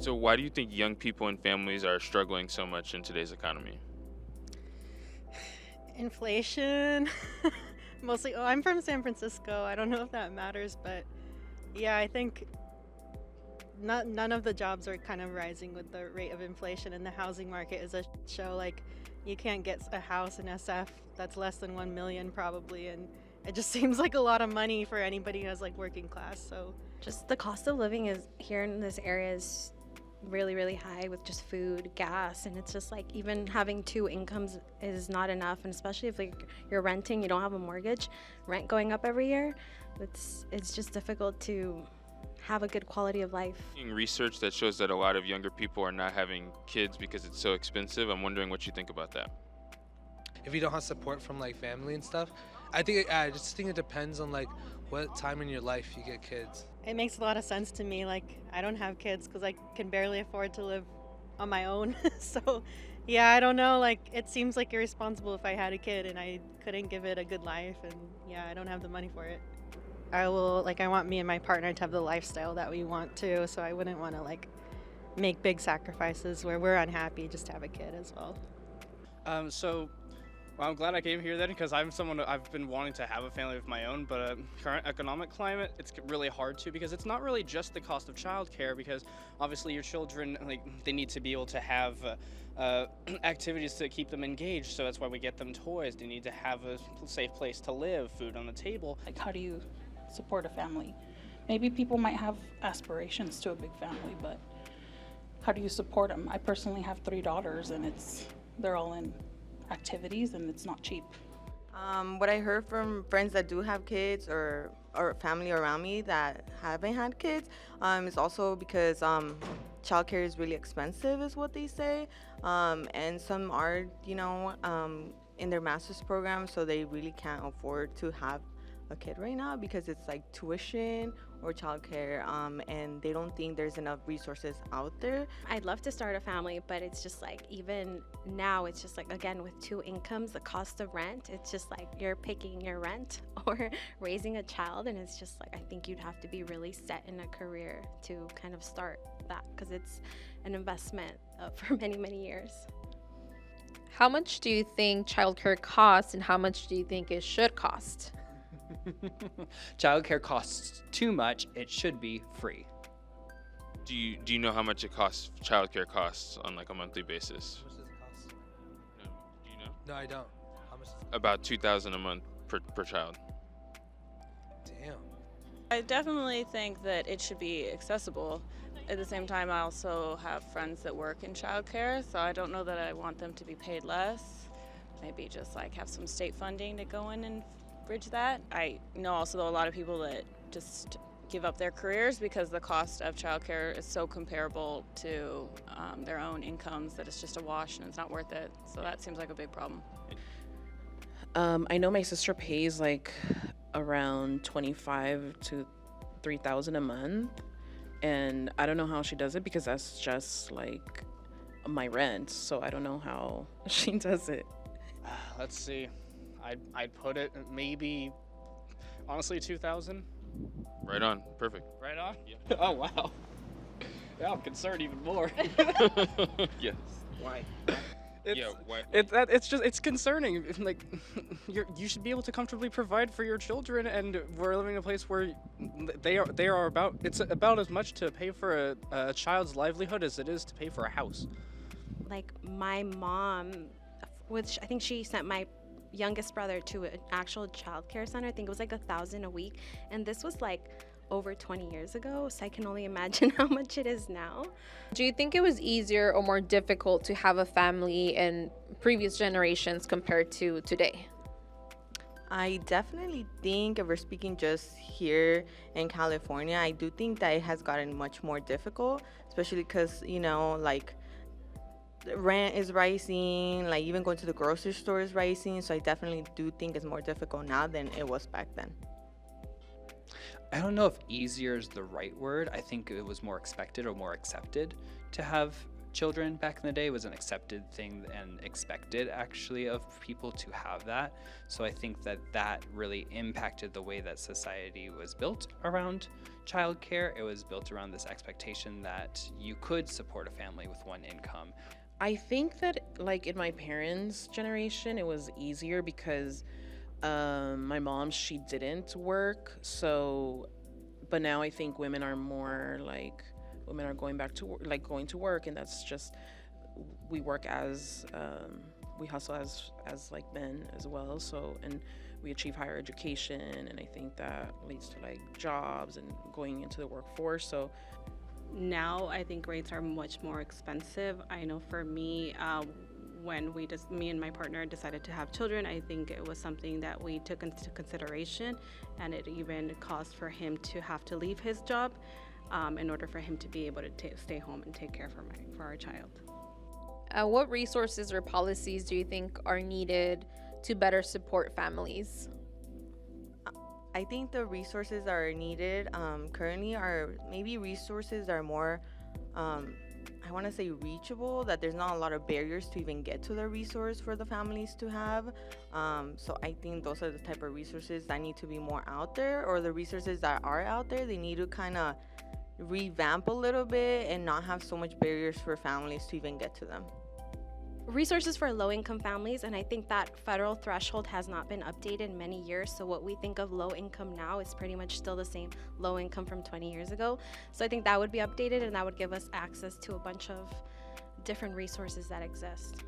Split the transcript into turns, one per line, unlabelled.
So why do you think young people and families are struggling so much in today's economy?
Inflation. Mostly. Oh, I'm from San Francisco. I don't know if that matters, but yeah, I think none of the jobs are kind of rising with the rate of inflation, and the housing market is a show. Like, you can't get a house in SF that's less than 1 million probably, and it just seems like a lot of money for anybody who has like working class. So
Just the cost of living is here in this area is really, really high with just food, gas, and it's just like even having two incomes is not enough. And especially if like you're renting, you don't have a mortgage, rent going up every year, it's just difficult to have a good quality of life.
Seeing research that shows that a lot of younger people are not having kids because it's so expensive. I'm wondering what you think about that.
If you don't have support from like family and stuff, I just think it depends on like what time in your life you get kids.
it makes a lot of sense to me. Like, I don't have kids because I can barely afford to live on my own. So yeah, I don't know. Like, it seems like irresponsible if I had a kid and I couldn't give it a good life, and yeah, I don't have the money for it. I want me and my partner to have the lifestyle that we want to, so I wouldn't want to like make big sacrifices where we're unhappy just to have a kid as well.
Well, I'm glad I came here then, because I'm someone I've been wanting to have a family of my own, but current economic climate, it's really hard to, because it's not really just the cost of childcare, because obviously your children, like, they need to be able to have activities to keep them engaged, so that's why we get them toys. They need to have a safe place to live, food on the table.
Like, how do you support a family? Maybe people might have aspirations to a big family, but how do you support them? I personally have 3 daughters, and they're all in activities, and it's not cheap.
What I heard from friends that do have kids or family around me that haven't had kids is also because childcare is really expensive, is what they say. And some are, in their master's program, so they really can't afford to have a kid right now because it's like tuition or childcare, and they don't think there's enough resources out there.
I'd love to start a family, but it's just like even now, it's just like, again, with 2 incomes, the cost of rent, it's just like you're picking your rent or raising a child, and it's just like I think you'd have to be really set in a career to kind of start that, because it's an investment for many, many years.
How much do you think childcare costs, and how much do you think it should cost?
Childcare costs too much. It should be free.
Do you know how much childcare costs on like a monthly basis?
How much does it cost?
No, do you know?
No, I don't. How much?
About $2,000 a month per child.
Damn.
I definitely think that it should be accessible. At the same time, I also have friends that work in childcare, so I don't know that I want them to be paid less. Maybe just like have some state funding to go in and bridge that. I know also though a lot of people that just give up their careers because the cost of childcare is so comparable to their own incomes that it's just a wash and it's not worth it. So that seems like a big problem.
I know my sister pays like around 25 to 3,000 a month, and I don't know how she does it because that's just like my rent. So I don't know how she does it.
Let's see. I'd put it maybe, honestly, 2,000.
Right on. Perfect.
Right on?
Yeah.
Oh, wow. Yeah, I'm concerned even more.
Yes.
Why?
Yeah. Why?
It's concerning. Like, you should be able to comfortably provide for your children, and we're living in a place where it's about as much to pay for a child's livelihood as it is to pay for a house.
Like my mom, which I think she sent my youngest brother to an actual child care center. I think it was like $1,000 a week, and this was like over 20 years ago, so I can only imagine how much it is now.
Do you think it was easier or more difficult to have a family in previous generations compared to today?
I definitely think, if we're speaking just here in California, I do think that it has gotten much more difficult, especially because, like, the rent is rising, like even going to the grocery store is rising. So I definitely do think it's more difficult now than it was back then.
I don't know if easier is the right word. I think it was more expected or more accepted to have children back in the day. It was an accepted thing and expected actually of people to have that. So I think that that really impacted the way that society was built around childcare. It was built around this expectation that you could support a family with one income.
I think that like in my parents' generation, it was easier because my mom, she didn't work. So, but now I think women are more like, women are going back to like going to work, and that's just, we work as, we hustle as like men as well. So, and we achieve higher education, and I think that leads to like jobs and going into the workforce. So
now I think rates are much more expensive. I know for me, when me and my partner decided to have children, I think it was something that we took into consideration, and it even caused for him to have to leave his job in order for him to be able to stay home and take care for our child.
What resources or policies do you think are needed to better support families?
I think the resources that are needed currently are maybe resources that are more, I want to say reachable, that there's not a lot of barriers to even get to the resource for the families to have. So I think those are the type of resources that need to be more out there, or the resources that are out there, they need to kind of revamp a little bit and not have so much barriers for families to even get to them.
Resources for low-income families, and I think that federal threshold has not been updated in many years. So what we think of low income now is pretty much still the same low income from 20 years ago. So I think that would be updated, and that would give us access to a bunch of different resources that exist.